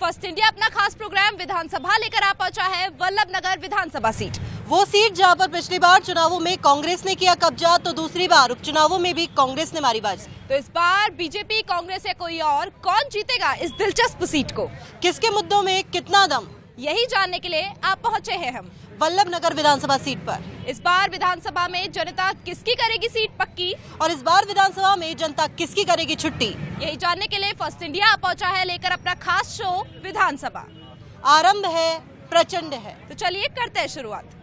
First India अपना खास programme विधानसभा लेकर आ पहुंचा है वल्लभ नगर विधानसभा सीट। वो सीट जहां पर पिछली बार चुनावों में कांग्रेस ने किया कब्जा, तो दूसरी बार उपचुनावों में भी कांग्रेस ने मारी बाजी। तो इस बार बीजेपी, कांग्रेस या कोई और, कौन जीतेगा इस दिलचस्प सीट को? किसके मुद्दों में कितना दम, यही जानने के लिए आप पहुंचे हैं हम वल्लभ नगर विधानसभा सीट पर। इस बार विधानसभा में जनता किसकी करेगी सीट पक्की, और इस बार विधानसभा में जनता किसकी करेगी छुट्टी, यही जानने के लिए फर्स्ट इंडिया पहुंचा है लेकर अपना खास शो विधानसभा। आरंभ है, प्रचंड है। तो चलिए करते हैं शुरुआत।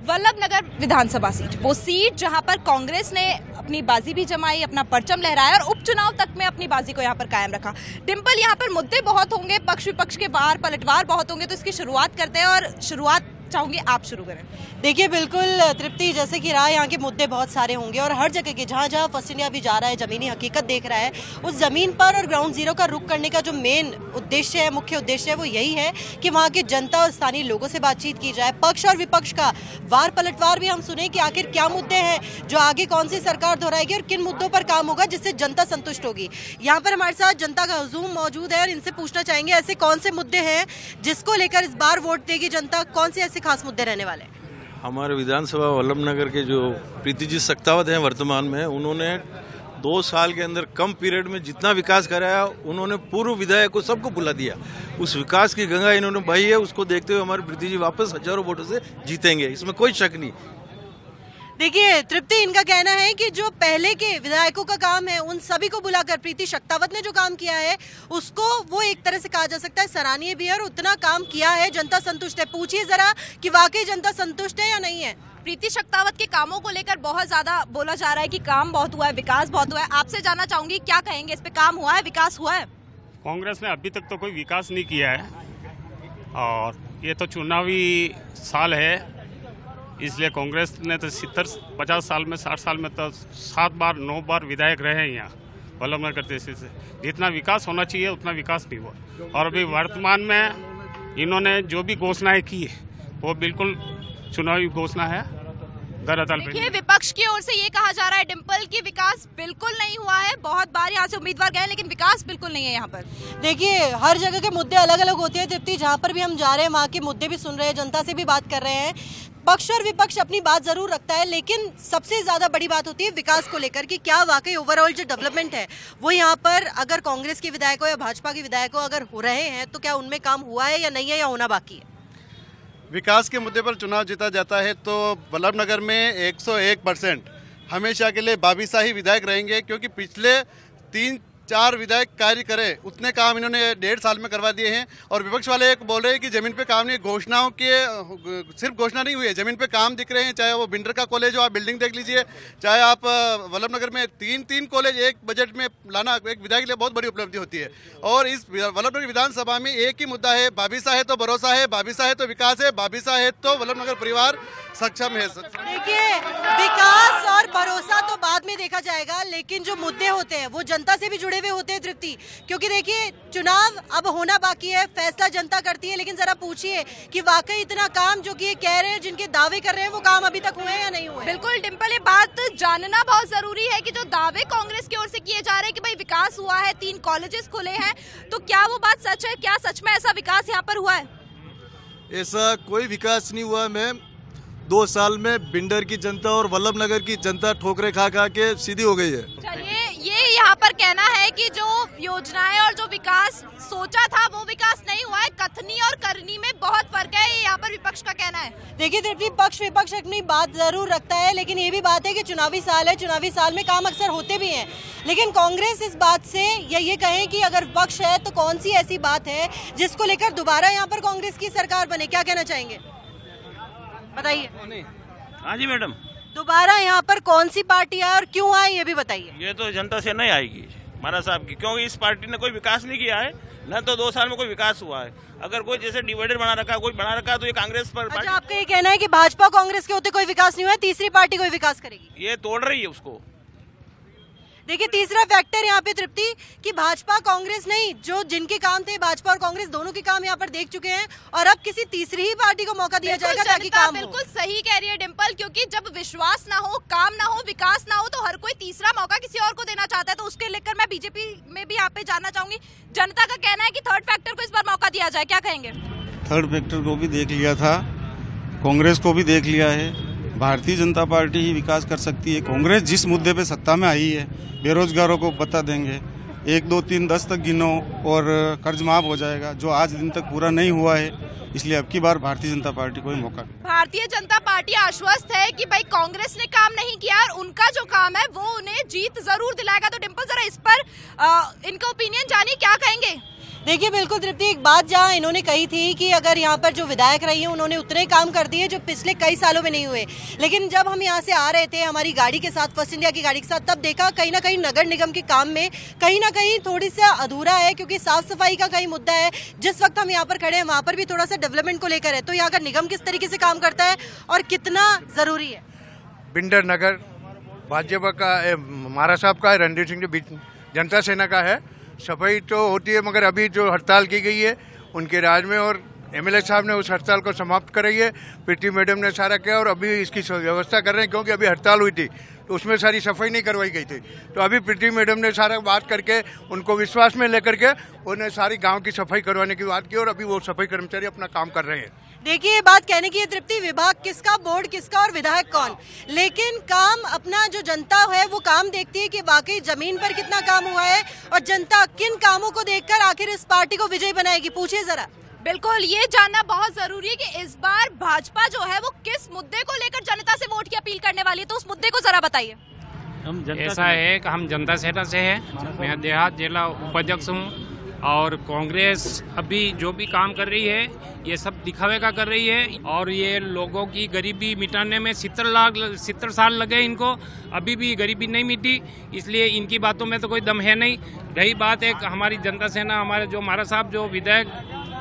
वल्लभ नगर विधानसभा सीट, वो सीट जहां पर कांग्रेस ने अपनी बाजी भी जमाई, अपना परचम लहराया और उपचुनाव तक में अपनी बाजी को यहां पर कायम रखा। डिम्पल, यहां पर मुद्दे बहुत होंगे, पक्ष विपक्ष के बाहर पलटवार बहुत होंगे, तो इसकी शुरुआत करते हैं और शुरुआत चाहूंगी आप शुरू करें। देखिए बिल्कुल तृप्ति, जैसे कि रहा यहाँ के मुद्दे बहुत सारे होंगे और हर जगह के जहाँ जहाँ फर्स्ट इंडिया भी जा रहा है, जमीनी हकीकत देख रहा है, उस जमीन पर और ग्राउंड जीरो का रुख करने का जो मेन उद्देश्य है, मुख्य उद्देश्य है, वो यही है कि वहाँ के जनता और स्थानीय लोगों से बातचीत की जाए। पक्ष और विपक्ष का वार पलटवार भी हम सुने कि आखिर क्या मुद्दे हैं जो आगे कौन सी सरकार दोहराएगी और किन मुद्दों पर काम होगा जिससे जनता संतुष्ट होगी। यहाँ पर हमारे साथ जनता का हुजूम मौजूद है और इनसे पूछना चाहेंगे ऐसे कौन से मुद्दे हैं जिसको लेकर इस बार वोट देगी जनता, कौन से ऐसे खास मुद्दे रहने वाले? हमारे विधानसभा वल्लभ नगर के जो प्रीति जी सक्तावत हैं वर्तमान में, उन्होंने 2 साल के अंदर कम पीरियड में जितना विकास कराया, उन्होंने पूर्व विधायक को सबको बुला दिया। उस विकास की गंगा इन्होंने बही है, उसको देखते हुए हमारे प्रीति जी वापस हजारों वोटों से जीतेंगे, इसमें कोई शक नहीं। देखिए तृप्ति, इनका कहना है कि जो पहले के विधायकों का काम है उन सभी को बुलाकर प्रीति सक्तावत ने जो काम किया है उसको वो एक तरह से कहा जा सकता है सराहनीय भी है और उतना काम किया है, जनता संतुष्ट है। पूछिए जरा कि वाकई जनता संतुष्ट है या नहीं है। प्रीति सक्तावत के कामों को लेकर बहुत ज्यादा बोला जा रहा है कि काम बहुत हुआ है, विकास बहुत हुआ है। आपसे जानना चाहूंगी क्या कहेंगे, इस पे काम हुआ है, विकास हुआ है? कांग्रेस ने अभी तक तो कोई विकास नहीं किया है और ये तो चुनावी साल है, इसलिए कांग्रेस ने तो 70-50 साल में 60 साल में तो 7 बार 9 बार विधायक रहे हैं यहाँ वल्लभ नगर तहसील से। जितना विकास होना चाहिए उतना विकास नहीं हुआ और अभी वर्तमान में इन्होंने जो भी घोषणाएं की है वो बिल्कुल चुनावी घोषणा है। देखिए विपक्ष की ओर से ये कहा जा रहा है डिम्पल की विकास बिल्कुल नहीं हुआ है, बहुत बार यहाँ से उम्मीदवार गए लेकिन विकास बिल्कुल नहीं है यहाँ पर। देखिए हर जगह के मुद्दे अलग अलग होते हैं तृप्ति, जहाँ पर भी हम जा रहे हैं वहाँ के मुद्दे भी सुन रहे हैं, जनता से भी बात कर रहे हैं। पक्ष और विपक्ष अपनी बात जरूर रखता है, लेकिन सबसे ज्यादा बड़ी बात होती है विकास को लेकर कि क्या वाकई ओवरऑल जो डेवलपमेंट है वो यहाँ पर अगर कांग्रेस के विधायक हो या भाजपा के विधायक हो अगर हो रहे हैं तो क्या उनमें काम हुआ है या नहीं है या होना बाकी है? विकास के मुद्दे पर चुनाव जीता जाता है तो वल्लभ नगर में 101% हमेशा के लिए बाबी शाही विधायक रहेंगे, क्योंकि पिछले 3-4 विधायक कार्य करे उतने काम इन्होंने 1.5 साल में करवा दिए हैं। और विपक्ष वाले एक बोल रहे हैं कि जमीन पे काम नहीं, घोषणाओं के सिर्फ घोषणा नहीं हुई है, जमीन पे काम दिख रहे हैं। चाहे वो बिंडर का कॉलेज हो, आप बिल्डिंग देख लीजिए, चाहे आप वल्लभ नगर में 3 कॉलेज एक बजट में लाना एक विधायक के लिए बहुत बड़ी उपलब्धि होती है। और इस वल्लभ नगर विधानसभा में एक ही मुद्दा है, बाबिसा है तो भरोसा है, बाबिसा है तो विकास है, बाबिसा है तो वल्लभ नगर परिवार सक्षम है। देखिए विकास और भरोसा तो बाद में देखा जाएगा, लेकिन जो मुद्दे होते हैं वो जनता से भी जुड़े हुए होते हैं तृप्ति, क्योंकि देखिए चुनाव अब होना बाकी है, फैसला जनता करती है। लेकिन जरा पूछिए कि वाकई इतना काम जो कि ये कह रहे हैं, जिनके दावे कर रहे हैं, वो काम अभी तक हुए हैं या नहीं हुए? बिल्कुल डिम्पल, ये बात जानना बहुत जरूरी है कि जो दावे कांग्रेस की ओर से किए जा रहे हैं कि भाई विकास हुआ है, 3 कॉलेजेस खुले हैं, तो क्या वो बात सच है? क्या सच में ऐसा विकास यहाँ पर हुआ है? ऐसा कोई विकास नहीं हुआ मैम। 2 साल में बिंडर की जनता और वल्लभ नगर की जनता ठोकरे खा खा के सीधी हो गई है। चलिए, ये यहाँ पर कहना है कि जो योजनाएं और जो विकास सोचा था वो विकास नहीं हुआ है, कथनी और करनी में बहुत फर्क है, ये यहाँ पर विपक्ष का कहना है। देखिए तृप्ति, पक्ष विपक्ष अपनी बात जरूर रखता है, लेकिन ये भी बात है कि चुनावी साल है, चुनावी साल में काम अक्सर होते भी हैं। लेकिन कांग्रेस इस बात से या ये कहें कि अगर विपक्ष है तो कौन सी ऐसी बात है जिसको लेकर दोबारा यहाँ पर कांग्रेस की सरकार बने, क्या कहना चाहेंगे बताइए? हाँ जी मैडम, दोबारा यहाँ पर कौन सी पार्टी आए और क्यों आए ये भी बताइए। ये तो जनता से नहीं आएगी महाराज साहब की, क्योंकि इस पार्टी ने कोई विकास नहीं किया है, न तो 2 साल में कोई विकास हुआ है। अगर कोई जैसे डिवाइडर बना रखा, कोई बना रखा तो ये कांग्रेस पर। अच्छा, आपका ये कहना है कि भाजपा कांग्रेस के होते कोई विकास नहीं हुआ, तीसरी पार्टी कोई विकास करेगी? ये तोड़ रही है उसको। देखिए तीसरा फैक्टर यहाँ पे तृप्ति कि भाजपा कांग्रेस नहीं, जो जिनके काम थे भाजपा और कांग्रेस दोनों के काम यहाँ पर देख चुके हैं और अब किसी तीसरी ही पार्टी को मौका दिया जाएगा ताकि काम हो। बिल्कुल सही कह रही है डिम्पल, क्योंकि जब विश्वास ना हो, काम ना हो, विकास ना हो तो हर कोई तीसरा मौका किसी और को देना चाहता है। तो उसके लेकर मैं बीजेपी में भी यहाँ पे जानना चाहूंगी, जनता का कहना है कि थर्ड फैक्टर को इस बार मौका दिया जाए, क्या कहेंगे? थर्ड फैक्टर को भी देख लिया था, कांग्रेस को भी देख लिया है, भारतीय जनता पार्टी ही विकास कर सकती है। कांग्रेस जिस मुद्दे पे सत्ता में आई है, बेरोजगारों को बता देंगे, 1 2 3 10 तक गिनो और कर्ज माफ हो जाएगा, जो आज दिन तक पूरा नहीं हुआ है। इसलिए अब की बार भारतीय जनता पार्टी को ही मौका। भारतीय जनता पार्टी आश्वस्त है कि भाई कांग्रेस ने काम नहीं किया और उनका जो काम है वो उन्हें जीत जरूर दिलाएगा। तो डिम्पल जरा इस पर इनका ओपिनियन जानिए, क्या कहेंगे? देखिए बिल्कुल तृप्ति, एक बात जहाँ इन्होंने कही थी कि अगर यहाँ पर जो विधायक रही है उन्होंने उतने काम कर दिए जो पिछले कई सालों में नहीं हुए, लेकिन जब हम यहाँ से आ रहे थे हमारी गाड़ी के साथ, फर्स्ट इंडिया की गाड़ी के साथ, तब देखा कहीं ना कहीं नगर निगम के काम में कहीं ना कहीं थोड़ी सा अधूरा है, क्योंकि साफ सफाई का कहीं मुद्दा है। जिस वक्त हम यहाँ पर खड़े हैं वहाँ पर भी थोड़ा सा डेवलपमेंट को लेकर है। तो यहाँ का निगम किस तरीके से काम करता है और कितना जरूरी है? बिंडर नगर भाजपा का महाराज साहब का है, रणधीर सिंह जो जनता सेना का है। सफाई तो होती है, मगर अभी जो हड़ताल की गई है उनके राज में और एमएलए साहब ने उस हड़ताल को समाप्त कराई है, प्रीति मैडम ने सारा किया और अभी इसकी व्यवस्था कर रहे हैं, क्योंकि अभी हड़ताल हुई थी तो उसमें सारी सफाई नहीं करवाई गई थी। तो अभी प्रीति मैडम ने सारा बात करके उनको विश्वास में लेकर के उन्हें सारी गांव की सफाई करवाने की बात की और अभी वो सफाई कर्मचारी अपना काम कर रहे हैं। देखिए ये बात कहने की है तृप्ति, विभाग किसका, बोर्ड किसका और विधायक कौन, लेकिन काम अपना जो जनता है वो काम देखती है कि वाकई जमीन पर कितना काम हुआ है और जनता किन कामों को देखकर आखिर इस पार्टी को विजयी बनाएगी। पूछिए जरा। बिल्कुल, ये जानना बहुत जरूरी है कि इस बार भाजपा जो है वो किस मुद्दे को लेकर जनता से वोट की अपील करने वाली है, तो उस मुद्दे को जरा बताइए। ऐसा है कि हम जनता सेना से हैं, मैं देहात जिला उपाध्यक्ष हूँ और कांग्रेस अभी जो भी काम कर रही है ये सब दिखावे का कर रही है और ये लोगों की गरीबी मिटाने में 70 साल लगे इनको, अभी भी गरीबी नहीं मिटी, इसलिए इनकी बातों में तो कोई दम है नहीं। रही बात एक हमारी जनता सेना, हमारे जो महाराज साहब जो विधायक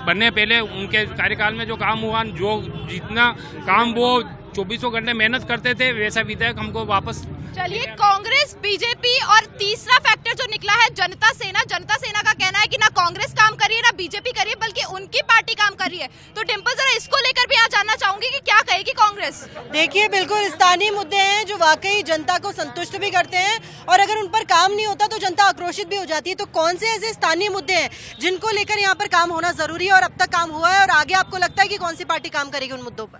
बनने पहले उनके कार्यकाल में जो काम हुआ, जो जितना काम वो 24 घंटे मेहनत करते थे वैसा विधायक हमको वापस। चलिए, कांग्रेस, बीजेपी और तीसरा फैक्टर जो निकला है जनता सेना। जनता सेना का कहना है कि ना कांग्रेस काम कर रही है ना बीजेपी कर रही है, बल्कि उनकी पार्टी काम कर रही है। तो डिम्पल जरा इसको लेकर भी यहाँ जानना चाहूंगी कि क्या कहेगी कांग्रेस? देखिए बिल्कुल स्थानीय मुद्दे हैं जो वाकई जनता को संतुष्ट भी करते हैं और अगर उन पर काम नहीं होता तो जनता आक्रोशित भी हो जाती है। तो कौन से ऐसे स्थानीय मुद्दे हैं जिनको लेकर यहाँ पर काम होना जरूरी है और अब तक काम हुआ है और आगे आपको लगता है कि कौन सी पार्टी काम करेगी उन मुद्दों पर?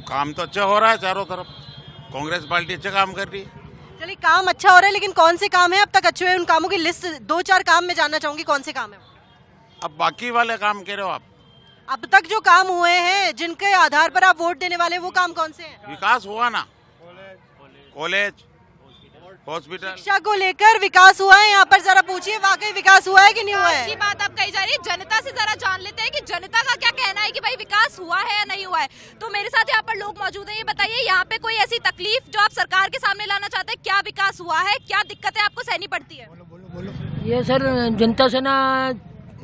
काम तो अच्छा हो रहा है चारों तरफ, कांग्रेस पार्टी अच्छा काम कर रही है। चलिए, काम अच्छा हो रहा है, लेकिन कौन से काम है अब तक अच्छे हुए? उन कामों की लिस्ट 2-4 काम मैं जानना चाहूंगी, कौन से काम है? अब बाकी वाले काम कह रहे हो आप? अब तक जो काम हुए हैं जिनके आधार पर आप वोट देने वाले, वो काम कौन से हैं? विकास हुआ ना, कॉलेज, हॉस्पिटल, शिक्षा को लेकर विकास हुआ है। यहाँ पर जरा पूछिए वाकई विकास हुआ है कि नहीं हुआ है? अच्छी बात अब कही जा रही है, जनता से जरा जान लेते हैं कि जनता का क्या कहना है कि भाई विकास हुआ है या नहीं हुआ है। तो मेरे साथ यहाँ पर लोग मौजूद हैं, ये बताइए यहाँ पे कोई ऐसी तकलीफ जो आप सरकार के सामने लाना चाहते हैं, क्या विकास हुआ है, क्या दिक्कतें आपको सहनी पड़ती है? ये सर जनता सेना,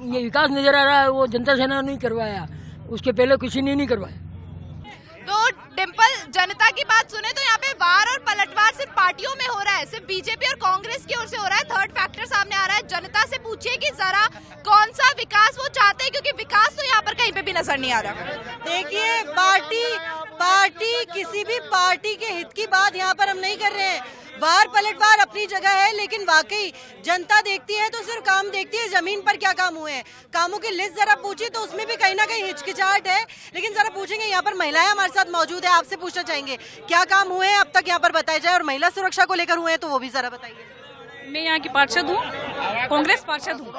ये विकास नजर आ रहा है, वो जनता सेना नहीं करवाया, उसके पहले किसी ने नहीं करवाया। तो डिम्पल, जनता की बात सुने तो यहाँ पे वार और पलटवार सिर्फ पार्टियों में हो रहा है, सिर्फ बीजेपी और कांग्रेस की ओर से हो रहा है। थर्ड फैक्टर सामने आ रहा है। जनता से पूछिए कि जरा कौन सा विकास वो चाहते हैं, क्योंकि विकास तो यहाँ पर कहीं पे भी नजर नहीं आ रहा। देखिए पार्टी किसी भी पार्टी के हित की बात यहाँ पर हम नहीं कर रहे हैं। वार पलटवार अपनी जगह है, लेकिन वाकई जनता देखती है तो सिर्फ काम देखती है, जमीन पर क्या काम हुए हैं। कामों की लिस्ट जरा पूछिए तो उसमें भी कहीं ना कहीं हिचकिचाहट है, लेकिन जरा पूछेंगे। यहाँ पर महिलाएं हमारे साथ मौजूद है, आपसे पूछना चाहेंगे क्या काम हुए हैं अब तक यहाँ पर बताया जाए, और महिला सुरक्षा को लेकर हुए हैं तो वो भी जरा बताइए। मैं यहाँ की पार्षद हूँ, कांग्रेस पार्षद हूँ।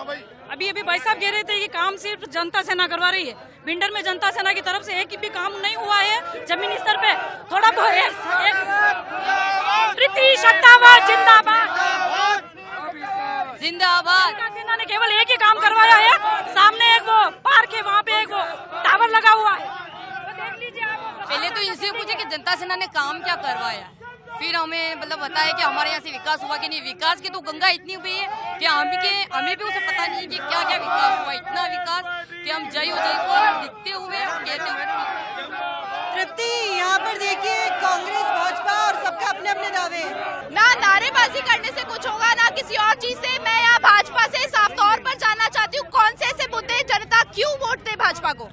अभी भाई साहब कह रहे थे कि काम सिर्फ जनता सेना करवा रही है। भिंडर में जनता सेना की तरफ से एक भी काम नहीं हुआ है जमीनी स्तर पे। थोड़ा प्रीति सत्तावाद जिंदाबाद जिंदाबाद। जनता सेना ने केवल एक ही काम करवाया है, सामने एक वो पार्क है, वहाँ पे एक वो टावर लगा हुआ है। तो देख लीजिए आप। पहले तो इनसे पूछे कि जनता सेना ने काम क्या करवाया, फिर हमें मतलब बताया कि हमारे यहाँ से विकास हुआ कि नहीं। विकास की तो गंगा इतनी हुई है कि हमें भी उसे पता नहीं कि क्या क्या विकास हुआ। इतना विकास कि हम जय को दिखते हुए कहते हुए। तृप्ति, यहाँ पर देखिए कांग्रेस भाजपा और सबके अपने अपने दावे। ना नारेबाजी करने से कुछ होगा, ना किसी और चीज से, मैं यहाँ भाजपा से साफ तौर पर जानना चाहती हूँ कौन से ऐसे मुद्दे जनता क्यों वोट दे भाजपा को।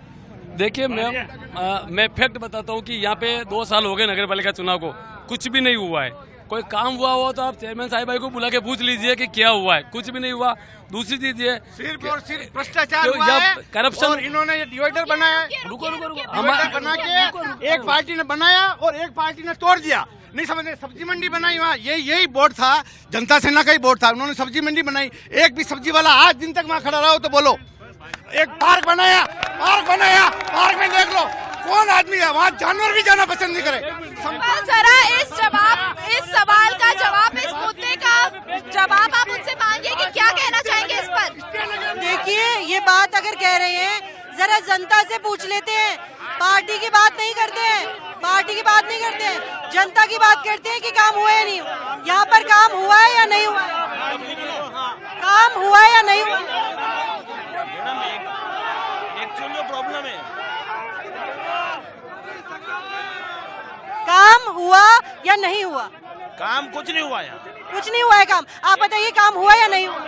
देखिए मैं फैक्ट बताता हूँ कि यहाँ पे 2 साल हो गए नगर पालिका चुनाव को, कुछ भी नहीं हुआ है। कोई काम हुआ हो तो आप चेयरमैन साहिब भाई को बुला के पूछ लीजिए कि क्या हुआ है, कुछ भी नहीं हुआ। दूसरी चीज ये सिर्फ और सिर्फ भ्रष्टाचार हुआ है, करप्शन। और इन्होंने ये डिवाइडर बनाया है, रुको डिवाइडर बना के एक पार्टी ने बनाया और एक पार्टी ने तोड़ दिया। नहीं समझे, सब्जी मंडी बनाई वहाँ, यही बोर्ड था, जनता सेना का ही बोर्ड था, उन्होंने सब्जी मंडी बनाई। एक भी सब्जी वाला आज दिन तक वहाँ खड़ा रहा हो तो बोलो। एक पार्क बनाया, पार्क में देख लो कौन आदमी है वहाँ, जानवर भी जाना पसंद नहीं करे। जरा इस सवाल का जवाब, इस मुद्दे का जवाब आप उनसे मांगिए कि क्या कहना चाहेंगे इस पर। देखिए ये बात अगर कह रहे हैं, जरा जनता से पूछ लेते हैं। पार्टी की बात नहीं करते हैं, पार्टी की बात नहीं करते हैं, जनता की बात करते हैं कि काम हुआ है नहीं हुआ। यहाँ पर काम हुआ है या नहीं हुआ, काम हुआ है या नहीं हुआ। एक्चुअली प्रॉब्लम है, काम हुआ या नहीं हुआ, काम कुछ नहीं हुआ यार, कुछ नहीं हुआ है काम। आप बताइए काम हुआ या नहीं हुआ।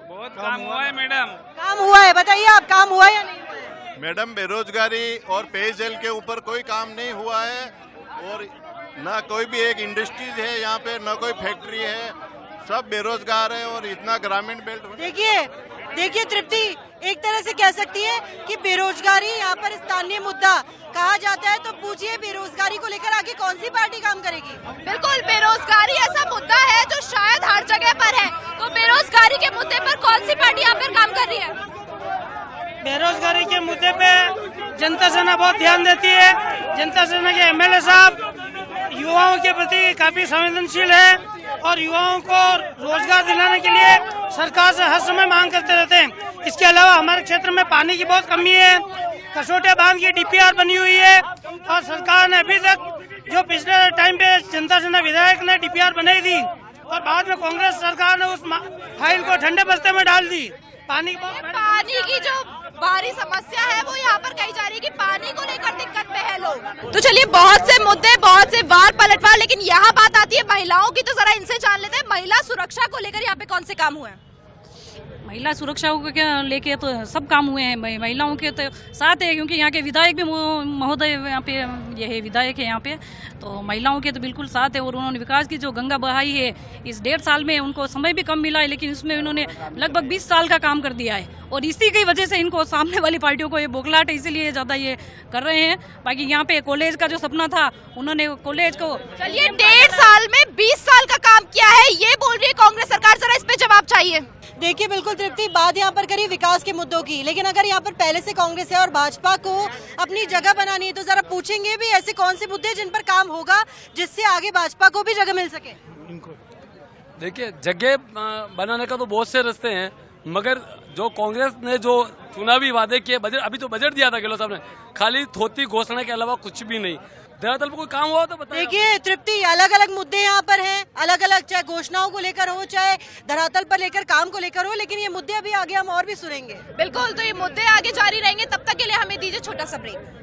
बहुत काम हुआ है मैडम, काम हुआ है, बताइए आप काम हुआ या नहीं हुआ है। मैडम बेरोजगारी और पेयजल के ऊपर कोई काम नहीं हुआ है, और ना कोई भी एक इंडस्ट्रीज है यहाँ पे, ना कोई फैक्ट्री है, सब बेरोजगार है। और इतना ग्रामीण बेल्ट देखिए तृप्ति, एक तरह से कह सकती है कि बेरोजगारी यहाँ पर स्थानीय मुद्दा कहा जाता है, तो पूछिए बेरोजगारी को लेकर आगे कौन सी पार्टी काम करेगी। बिल्कुल, बेरोजगारी ऐसा मुद्दा है जो शायद हर जगह पर है, तो बेरोजगारी के मुद्दे पर कौन सी पार्टी यहाँ पर काम कर रही है। बेरोजगारी के मुद्दे पे जनता सेना बहुत ध्यान देती है। जनता सेना के एमएलए साहब युवाओं के प्रति काफी संवेदनशील है और युवाओं को रोजगार दिलाने के लिए सरकार से हर समय मांग करते रहते हैं। इसके अलावा हमारे क्षेत्र में पानी की बहुत कमी है, कसोटे बांध की डीपीआर बनी हुई है, और सरकार ने अभी तक जो पिछले टाइम पे जनता सेना विधायक ने डीपीआर बनाई थी और बाद में कांग्रेस सरकार ने उस फाइल को ठंडे बस्ते में डाल दी। पानी की जो भारी समस्या है वो यहाँ पर कही जा रही है कि पानी को लेकर दिक्कत में है लोग। तो चलिए, बहुत से मुद्दे, बहुत से वार पलटवार, लेकिन यहाँ बात आती है महिलाओं की, तो जरा इनसे जान लेते हैं महिला सुरक्षा को लेकर यहाँ पे कौन से काम हुए हैं। महिला सुरक्षा को लेके तो सब काम हुए हैं, महिलाओं के तो साथ है, क्योंकि यहाँ के विधायक भी महोदय यहाँ पे ये है, विधायक है यहाँ पे, तो महिलाओं के तो बिल्कुल साथ है। और उन्होंने विकास की जो गंगा बहाई है इस 1.5 साल में, उनको समय भी कम मिला है, लेकिन इसमें उन्होंने लगभग 20 साल का काम कर दिया है, और इसी की वजह से इनको सामने वाली पार्टियों को ये बोखलाहट है, इसीलिए ज़्यादा ये कर रहे हैं। बाकी यहाँ पे कॉलेज का जो सपना था, उन्होंने कॉलेज को, चलिए 1.5 साल में 20 साल का काम किया है, ये बोल रही है कांग्रेस सरकार, जरा इस पे जवाब चाहिए। देखिए बिल्कुल तृप्ति, बात यहाँ पर करी विकास के मुद्दों की, लेकिन अगर यहाँ पर पहले से कांग्रेस है और भाजपा को अपनी जगह बनानी है, तो जरा पूछेंगे भी ऐसे कौन से मुद्दे जिन पर काम होगा जिससे आगे भाजपा को भी जगह मिल सके। देखिए जगह बनाने का तो बहुत से रास्ते हैं, मगर जो कांग्रेस ने जो चुनावी वादे किए, बजट अभी तो बजट दिया था गहलोत साहब ने, खाली थोती घोषणा के अलावा कुछ भी नहीं। धरातल पर कोई काम हुआ तो बताइए। देखिए तृप्ति, अलग अलग मुद्दे यहाँ पर हैं, अलग अलग, चाहे घोषणाओं को लेकर हो, चाहे धरातल पर लेकर काम को लेकर हो, लेकिन ये मुद्दे अभी आगे हम और भी सुनेंगे। बिल्कुल, तो ये मुद्दे आगे जारी रहेंगे, तब तक के लिए हमें दीजिए छोटा सा ब्रेक।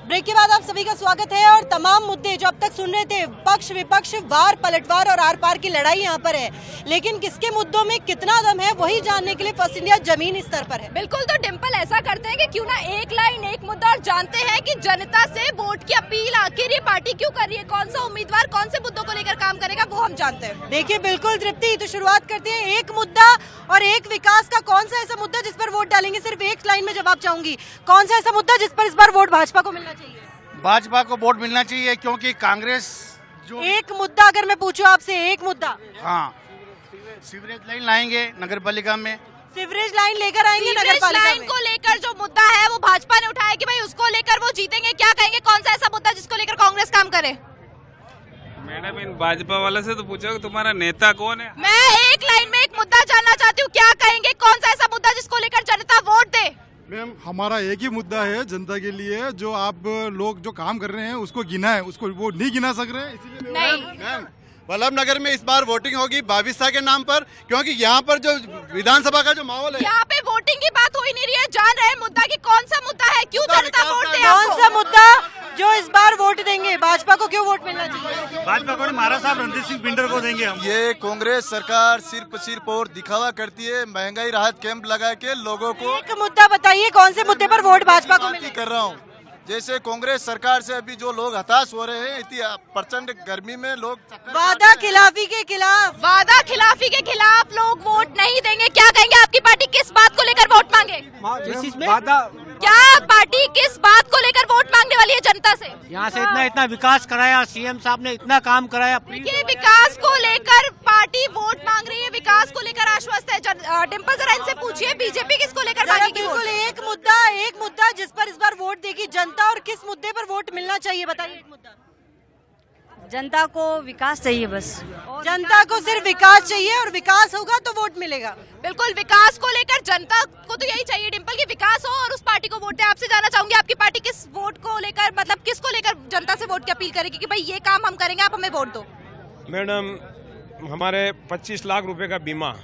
ब्रेक के बाद आप सभी का स्वागत है। और तमाम मुद्दे जो अब तक सुन रहे थे, पक्ष विपक्ष, वार पलटवार और आर पार की लड़ाई यहाँ पर है, लेकिन किसके मुद्दों में कितना दम है वही जानने के लिए फर्स्ट इंडिया जमीनी स्तर पर है। बिल्कुल, तो डिम्पल ऐसा करते हैं कि क्यों ना एक लाइन एक मुद्दा, और जानते हैं कि जनता से वोट की अपील आखिर ये पार्टी क्यों कर रही है, कौन सा उम्मीदवार कौन से मुद्दों को लेकर काम करेगा, वो हम जानते हैं। देखिए बिल्कुल तृप्ति, तो शुरुआत करते हैं एक मुद्दा और एक विकास का। कौन सा ऐसा मुद्दा जिस पर वोट डालेंगे, सिर्फ एक लाइन में जवाब चाहूंगी, कौन सा ऐसा मुद्दा जिस पर इस बार वोट भाजपा को मिलना चाहिए। भाजपा को वोट मिलना चाहिए, क्योंकि कांग्रेस जो एक मुद्दा अगर मैं पूछूं आपसे, एक मुद्दा। हाँ, सीवरेज लाइन लाएंगे नगर पालिका में, सीवरेज लाइन लेकर आएंगे नगर पालिका लाइन में। को लेकर जो मुद्दा है वो भाजपा ने उठाया कि भाई उसको लेकर वो जीतेंगे, क्या कहेंगे, कौन सा ऐसा मुद्दा जिसको लेकर कांग्रेस काम करे। मैडम इन भाजपा वाले से तो पूछो कि तुम्हारा नेता कौन है। मैं एक लाइन में एक मुद्दा जानना चाहती हूँ, क्या कहेंगे, कौन सा ऐसा मुद्दा जिसको लेकर जनता वोट दे? मैम हमारा एक ही मुद्दा है जनता के लिए, जो आप लोग जो काम कर रहे हैं उसको गिना है, उसको वो नहीं गिना सक रहे हैं, इसीलिए नहीं। वल्लभ नगर में इस बार वोटिंग होगी बाबिसा के नाम पर, क्योंकि यहाँ पर जो विधानसभा का जो माहौल है, यहाँ पे वोटिंग की बात हो ही नहीं रही है। जान रहे हैं मुद्दा की कौन सा मुद्दा है, क्यों जनता वोट दे? कौन सा मुद्दा जो इस बार वोट देंगे? भाजपा को क्यों वोट मिलना चाहिए? भाजपा को महाराज साहब रणजीत सिंह बिंडर को देंगे हम। ये कांग्रेस सरकार सिर्फ और दिखावा करती है, महंगाई राहत कैंप लगा के लोगों को। एक मुद्दा बताइए, कौन से मुद्दे पर वोट भाजपा को मिलेगा? कर रहा हूँ, जैसे कांग्रेस सरकार से अभी जो लोग हताश हो रहे हैं, इतनी प्रचंड गर्मी में लोग वादा खिलाफी के खिलाफ लोग वोट नहीं देंगे। क्या कहेंगे, आपकी पार्टी किस बात को लेकर वोट मांगे? क्या पार्टी किस बात को लेकर वोट मांगने वाली है जनता से? यहाँ से इतना विकास कराया, सीएम साहब ने इतना काम कराया। देखिए, विकास को लेकर पार्टी वोट मांग रही है, विकास को लेकर आश्वस्त है। डिम्पल जरा इनसे पूछिए, बीजेपी किसको लेकर मांगेगी? बिल्कुल एक मुद्दा जिस पर इस बार वोट देगी जनता, और किस मुद्दे पर वोट मिलना चाहिए बताइए। एक मुद्दा, जनता को विकास चाहिए, बस जनता को सिर्फ विकास चाहिए, और विकास होगा तो वोट मिलेगा। बिल्कुल, विकास को लेकर जनता को तो यही चाहिए डिम्पल की विकास हो और उस पार्टी को वोट दे। आपसे जानना चाहूंगी, आपकी पार्टी किस वोट को लेकर, मतलब किसको लेकर जनता से वोट की अपील करेगी कि भाई ये काम हम करेंगे, आप हमें वोट दो? मैडम हमारे 25 लाख रुपए का बीमा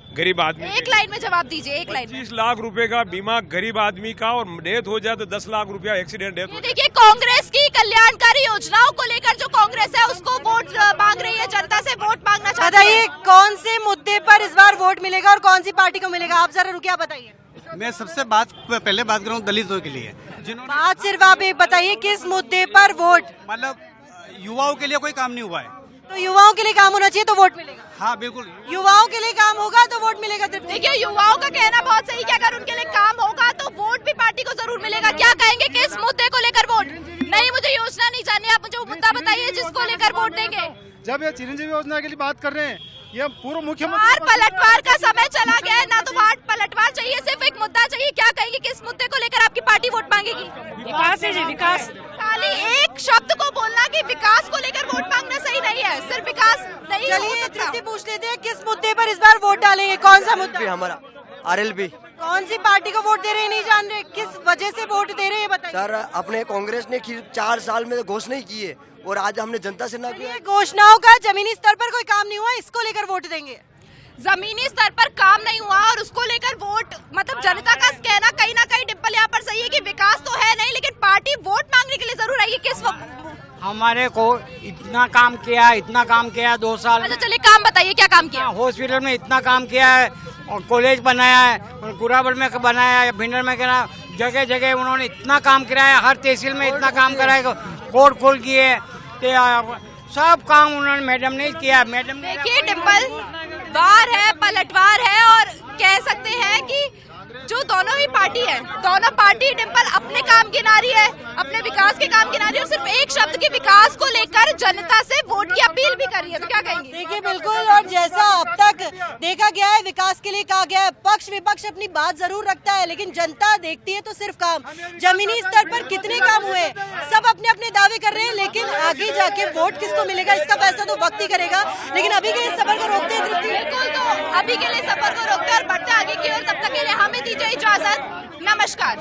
गरीब आदमी, एक लाइन में जवाब दीजिए, एक लाइन। 25 लाख रुपए का बीमा गरीब आदमी का, और डेथ हो जाए तो 10 लाख रुपया एक्सीडेंट डेथ हो। देखिए, कांग्रेस की कल्याणकारी योजनाओं को लेकर जो कांग्रेस है उसको वोट मांग रही है, जनता से वोट मांगना चाहती है। बताइए कौन से मुद्दे पर इस बार वोट मिलेगा और कौन सी पार्टी को मिलेगा? आप जरा रुकिए, बताइए। मैं सबसे पहले बात कर रहा हूँ दलितों के लिए, जिन्होंने बात सिर्फ आप एक बताइए, किस मुद्दे पर वोट? मतलब युवाओं के लिए कोई काम नहीं हुआ है, तो युवाओं के लिए काम होना चाहिए तो वोट मिलेगा। हाँ बिल्कुल, युवाओं के लिए काम होगा तो वोट मिलेगा। देखिए, युवाओं का कहना बहुत सही है, अगर उनके लिए काम होगा तो वोट भी पार्टी को जरूर मिलेगा। क्या कहेंगे, किस मुद्दे को लेकर वोट? नहीं, मुझे योजना नहीं जाननी, आप मुझे वो मुद्दा बताइए जिसको लेकर वोट देंगे। जब ये चिरंजीवी योजना के लिए बात कर रहे हैं, ये पूर्व मुख्यमंत्री पलटवार का समय चला गया है ना, तो वार्ड पलटवार चाहिए, सिर्फ एक मुद्दा चाहिए। क्या कहेंगे, किस मुद्दे को लेकर आपकी पार्टी वोट मांगेगी? विकास है जी, विकास। खाली एक शब्द को बोलना कि विकास को लेकर वोट मांगना सही नहीं है, सिर्फ विकास नहीं। चलिए तृप्ति पूछ लेते हैं, किस मुद्दे पर इस बार वोट डालेंगे? कौन सा मुद्दा? हमारा RLB। कौन सी पार्टी को वोट दे रहे हैं नहीं जान रहे, किस वजह से वोट दे रहे हैं बताइए। सर अपने कांग्रेस ने 4 साल में घोषणा ही की है, और आज हमने जनता से ना किया। घोषणाओं का जमीनी स्तर पर कोई काम नहीं हुआ, इसको लेकर वोट देंगे? जमीनी स्तर पर काम नहीं हुआ और उसको लेकर वोट, मतलब जनता का कहना कहीं ना कहीं डिम्पल यहाँ पर सही है कि विकास तो है नहीं, लेकिन पार्टी वोट मांगने के लिए जरूर आई है। किस हमारे को इतना काम किया 2 साल। अच्छा चलिए, काम बताइए, क्या काम किया? हॉस्पिटल में इतना काम किया है, और कॉलेज बनाया है, और गुराबल में बनाया है, भिंडर में करा, जगह जगह उन्होंने इतना काम कराया, हर तहसील में इतना काम कराया, कोर्ट खोल किए, सब काम उन्होंने मैडम ने किया। मैडम देखिए डिम्पल, वार है, पलटवार है, और कह सकते हैं कि जो दोनों ही पार्टी है, दोनों पार्टी डिम्पल अपने काम गिना रही है, अपने विकास के काम गिना रही है, और सिर्फ एक शब्द के विकास को लेकर जनता से वोट की अपील भी कर रही है। तो क्या कहेंगे? देखिए बिल्कुल, और जैसा अब तक देखा गया है, विकास के लिए कहा गया है, पक्ष विपक्ष अपनी बात जरूर रखता है, लेकिन जनता देखती है तो सिर्फ काम। जमीनी स्तर पर कितने काम हुए, सब अपने अपने दावे कर रहे हैं, लेकिन आगे जाके वोट किसको मिलेगा इसका फैसला तो वक्त ही करेगा। लेकिन अभी के लिए सफर को रोकते हैं। बिल्कुल, तो अभी के लिए सफर को रोकते हैं और बढ़ते आगे की ओर। तब तक के लिए हमें दीजिए इजाजत। नमस्कार।